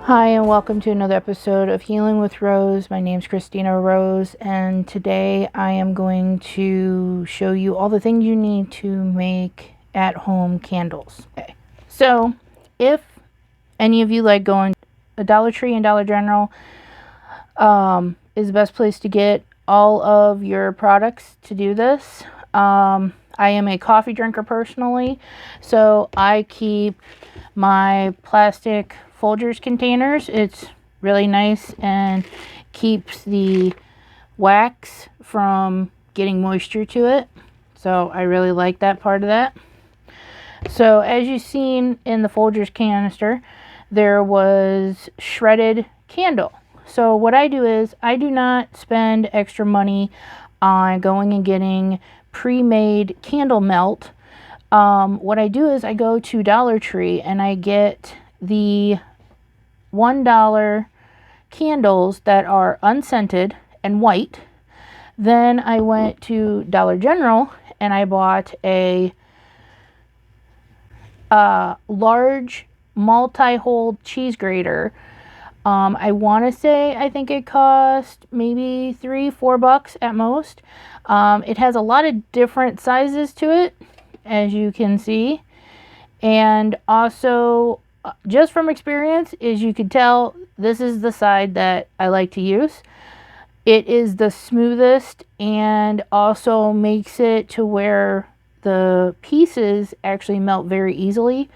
Hi, and welcome to another episode of Healing with Rose. My name's Christina Rose, and today I am going to show you all the things you need to make at-home candles. Okay. So, if any of you like going to Dollar Tree and Dollar General, is the best place to get all of your products to do this. I am a coffee drinker personally, so I keep my plastic Folgers containers. It's really nice and keeps the wax from getting moisture to it. So I really like that part of that. So as you've seen in the Folgers canister, there was shredded candle. So what I do is I do not spend extra money on going and getting pre-made candle melt. What I do is I go to Dollar Tree and I get the $1 candles that are unscented and white. Then I went to Dollar General and I bought a large multi-hole cheese grater. I want to say I think it cost maybe $3-4 at most. It has a lot of different sizes to it, as you can see, and also just from experience, as you can tell, this is the side that I like to use. It is the smoothest and also makes it to where the pieces actually melt very easily,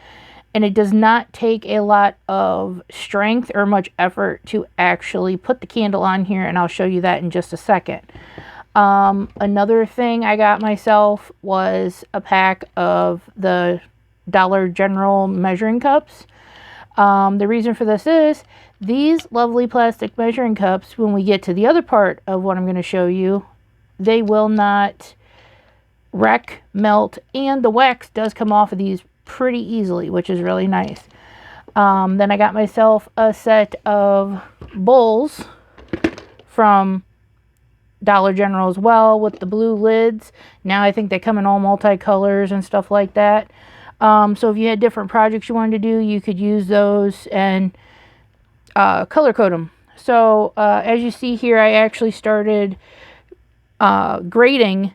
and it does not take a lot of strength or much effort to actually put the candle on here, and I'll show you that in just a second. Another thing I got myself was a pack of the Dollar General measuring cups. The reason for this is these lovely plastic measuring cups, when we get to the other part of what I'm going to show you, they will not wreck, melt, and the wax does come off of these pretty easily, which is really nice. Then I got myself a set of bowls from Dollar General as well with the blue lids. Now I think they come in all multicolors and stuff like that. So if you had different projects you wanted to do, you could use those and color code them. So as you see here, I actually started grading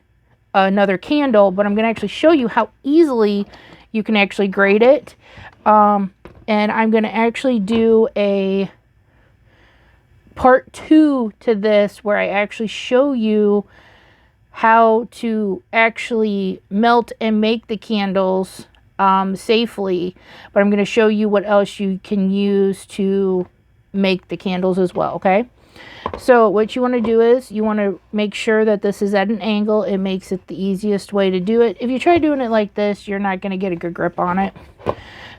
another candle, but I'm going to actually show you how easily you can actually grade it. And I'm going to actually do a part 2 to this where I actually show you how to actually melt and make the candles safely, but I'm going to show you what else you can use to make the candles as well. Okay, so what you want to do is you want to make sure that this is at an angle. It makes it the easiest way to do it. If you try doing it like this, you're not going to get a good grip on it.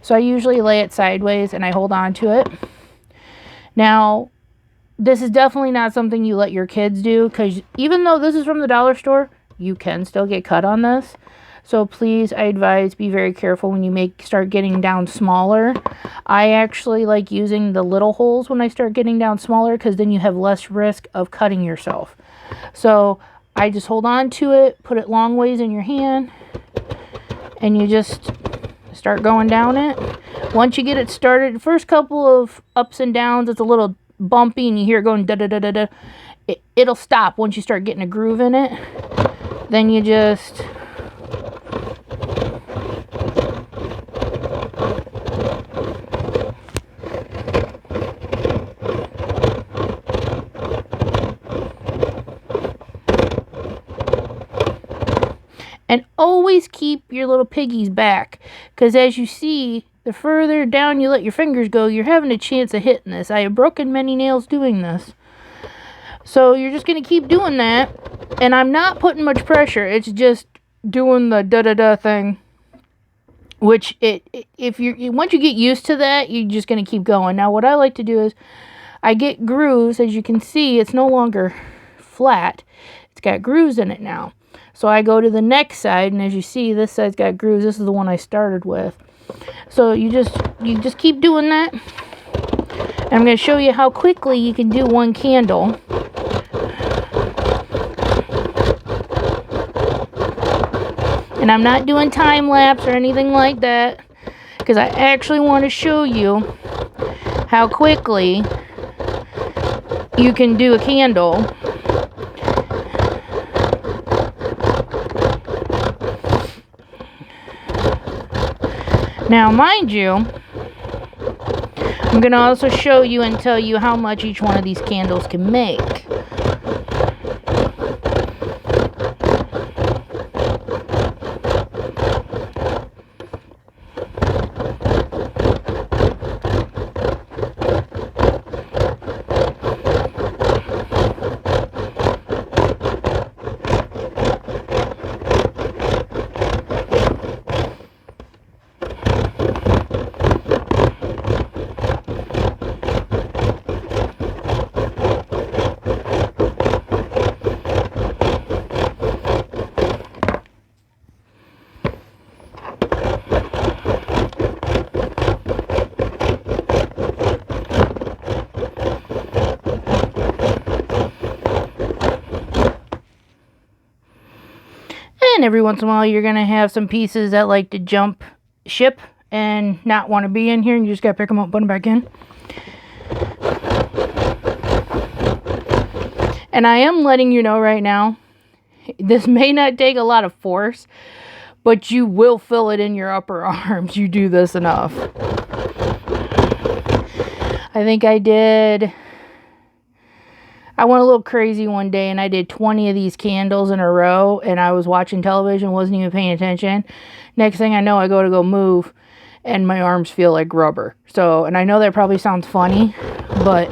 So I usually lay it sideways and I hold on to it. Now this is definitely not something you let your kids do, because even though this is from the dollar store, you can still get cut on this. So please, I advise, be very careful when you start getting down smaller. I actually like using the little holes when I start getting down smaller, because then you have less risk of cutting yourself. So I just hold on to it, put it long ways in your hand, and you just start going down it. Once you get it started, the first couple of ups and downs, it's a little bumpy and you hear it going da da da da da. It'll stop once you start getting a groove in it. Then you just and always keep your little piggies back, because as you see, the further down you let your fingers go, you're having a chance of hitting this. I have broken many nails doing this. So you're just going to keep doing that, and I'm not putting much pressure. It's just doing the da-da-da thing, which if you once you get used to that, you're just going to keep going. Now what I like to do is I get grooves. As you can see, it's no longer flat. It's got grooves in it now. So I go to the next side, and as you see, this side's got grooves. This is the one I started with. So you just keep doing that. And I'm going to show you how quickly you can do one candle. And I'm not doing time lapse or anything like that, because I actually want to show you how quickly you can do a candle. Now, mind you, I'm going to also show you and tell you how much each one of these candles can make. And every once in a while you're going to have some pieces that like to jump ship and not want to be in here, and you just got to pick them up, put them back in. And I am letting you know right now, this may not take a lot of force, but you will feel it in your upper arms. You do this enough. I think I went a little crazy one day and I did 20 of these candles in a row, and I was watching television, wasn't even paying attention. Next thing I know, I go move and my arms feel like rubber. So, and I know that probably sounds funny, but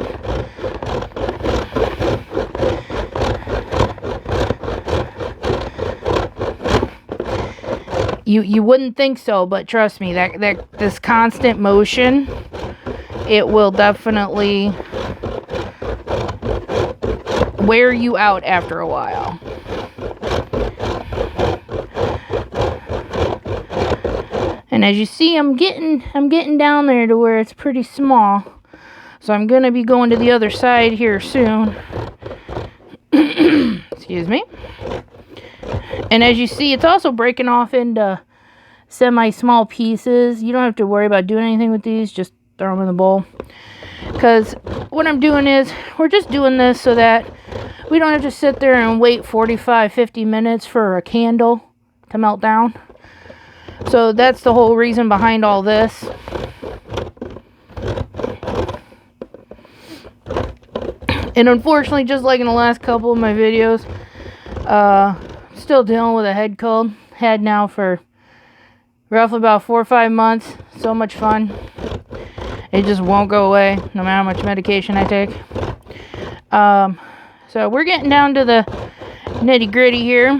you wouldn't think so, but trust me, that this constant motion, it will definitely wear you out after a while. And as you see, I'm getting down there to where it's pretty small. So I'm going to be going to the other side here soon. Excuse me. And as you see, it's also breaking off into semi-small pieces. You don't have to worry about doing anything with these. Just throw them in the bowl. Because what I'm doing is, we're just doing this so that we don't have to sit there and wait 45-50 minutes for a candle to melt down. So that's the whole reason behind all this. And unfortunately, just like in the last couple of my videos, still dealing with a head cold. Had now for roughly about 4 or 5 months. So much fun. It just won't go away, no matter how much medication I take. So we're getting down to the nitty gritty here.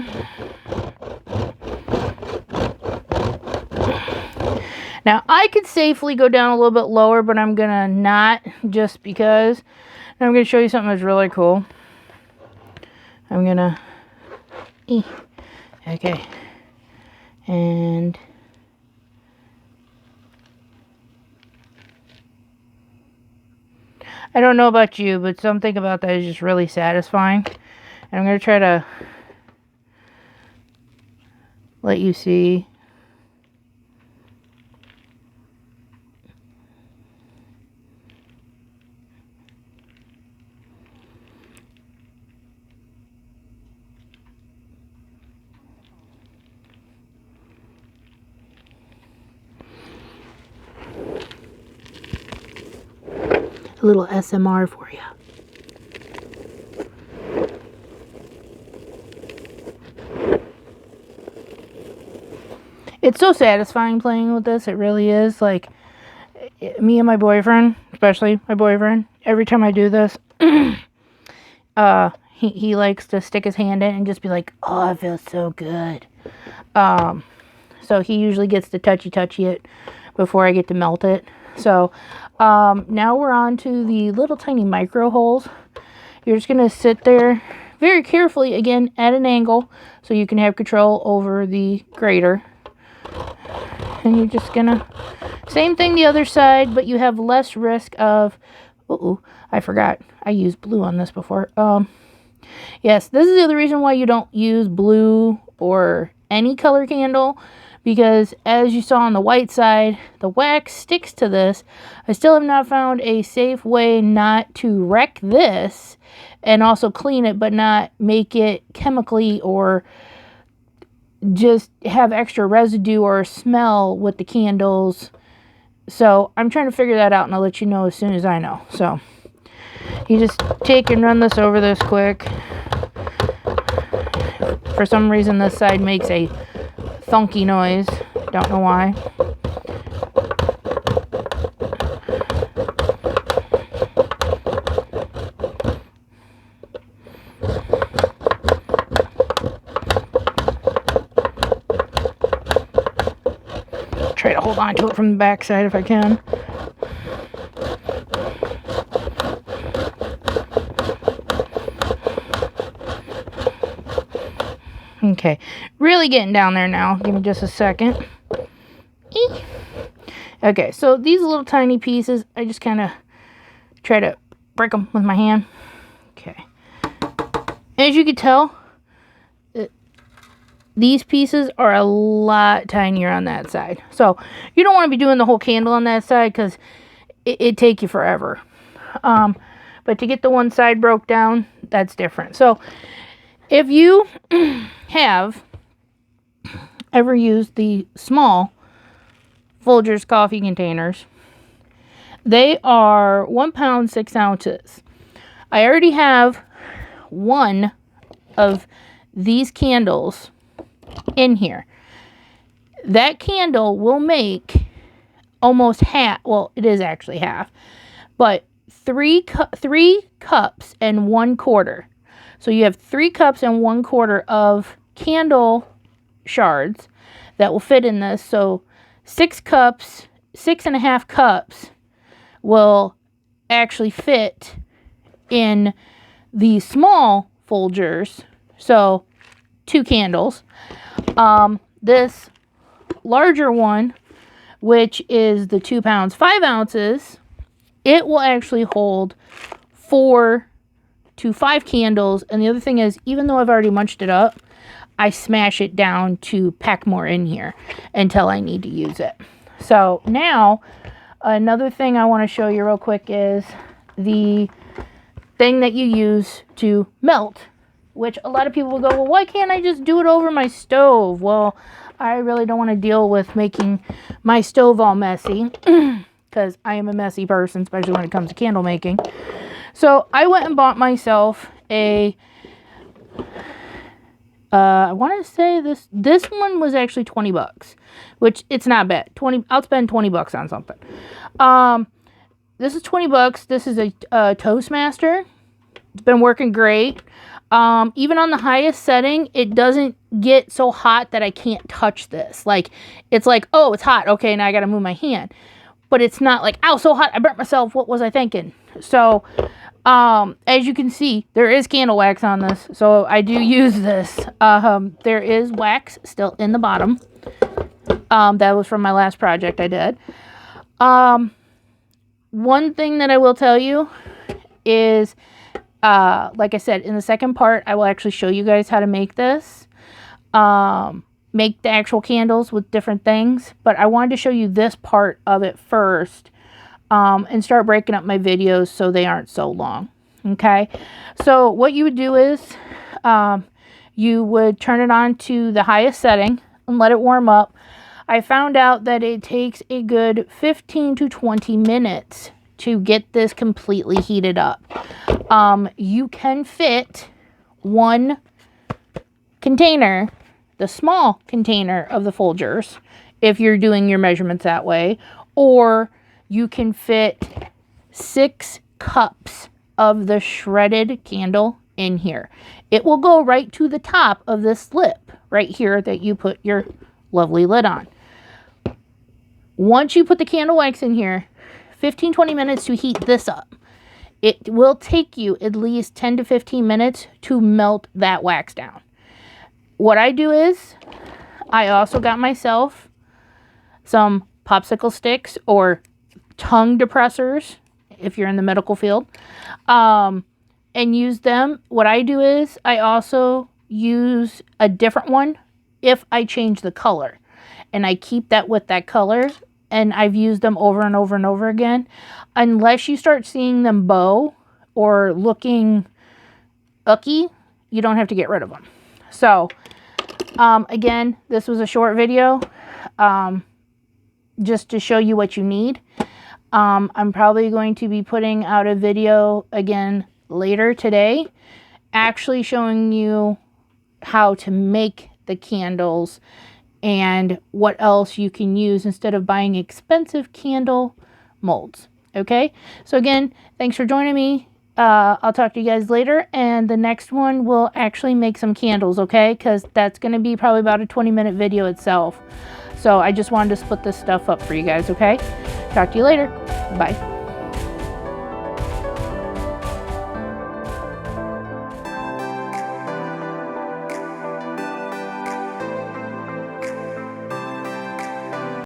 Now, I could safely go down a little bit lower, but I'm going to not, just because. And I'm going to show you something that's really cool. I'm going to... Okay. And... I don't know about you, but something about that is just really satisfying. And I'm going to try to let you see. A little SMR for you. It's so satisfying playing with this. It really is. Like, me and my boyfriend, especially my boyfriend, every time I do this, he likes to stick his hand in and just be like, oh, it feels so good. So he usually gets to touchy it before I get to melt it. So now we're on to the little tiny micro holes. You're just going to sit there very carefully, again, at an angle, so you can have control over the grater. And you're just going to, same thing the other side, but you have less risk of, I forgot. I used blue on this before. Yes, this is the other reason why you don't use blue or any color candle, because as you saw on the white side, the wax sticks to this. I still have not found a safe way not to wreck this and also clean it, but not make it chemically or just have extra residue or smell with the candles. So I'm trying to figure that out, and I'll let you know as soon as I know. So you just take and run this over this quick. For some reason this side makes a thunky noise. Don't know why. Try to hold on to it from the back side if I can. Okay, really getting down there now. Give me just a second. Eek. Okay, so these little tiny pieces, I just kind of try to break them with my hand. Okay. As you can tell, these pieces are a lot tinier on that side. So you don't want to be doing the whole candle on that side because it'd take you forever. But to get the one side broke down, that's different. So if you have ever used the small Folgers coffee containers, they are 1 pound 6 ounces. I already have one of these candles in here. That candle will make almost half, well, it is actually half, but 3 cups and 1/4. So you have 3 cups and 1/4 of candle shards that will fit in this. So 6 cups, 6.5 cups will actually fit in the small Folgers. So 2 candles. This larger one, which is the 2 pounds 5 ounces, it will actually hold 4 to 5 candles. And the other thing is, even though I've already munched it up, I smash it down to pack more in here until I need to use it. So now another thing I want to show you real quick is the thing that you use to melt, which a lot of people will go, well, why can't I just do it over my stove? Well, I really don't want to deal with making my stove all messy because I am a messy person, especially when it comes to candle making. So I went and bought myself a, I want to say this one was actually 20 bucks, which it's not bad. I'll spend 20 bucks on something. This is 20 bucks. This is a Toastmaster. It's been working great. Even on the highest setting, it doesn't get so hot that I can't touch this. Like, it's like, oh, it's hot. Okay, now I got to move my hand. But it's not like, ow, so hot, I burnt myself. What was I thinking? So, as you can see, there is candle wax on this. So I do use this. There is wax still in the bottom. That was from my last project I did. One thing that I will tell you is, like I said, in the second part, I will actually show you guys how to make this. Make the actual candles with different things. But I wanted to show you this part of it first. And start breaking up my videos so they aren't so long. Okay. So what you would do is, you would turn it on to the highest setting and let it warm up. I found out that it takes a good 15 to 20 minutes to get this completely heated up. You can fit one container, the small container of the Folgers, if you're doing your measurements that way, or you can fit 6 cups of the shredded candle in here. It will go right to the top of this lip right here that you put your lovely lid on. Once you put the candle wax in here, 15-20 minutes to heat this up. It will take you at least 10 to 15 minutes to melt that wax down. What I do is, I also got myself some popsicle sticks or tongue depressors, if you're in the medical field, and use them. What I do is, I also use a different one if I change the color. and I keep that with that color, and I've used them over and over and over again. Unless you start seeing them bow or looking ucky, you don't have to get rid of them. So again, this was a short video just to show you what you need. I'm probably going to be putting out a video again later today, actually showing you how to make the candles and what else you can use instead of buying expensive candle molds. Okay, so again, thanks for joining me. I'll talk to you guys later, and the next one will actually make some candles, okay? Because that's going to be probably about a 20-minute video itself. So I just wanted to split this stuff up for you guys, okay? Talk to you later. Bye.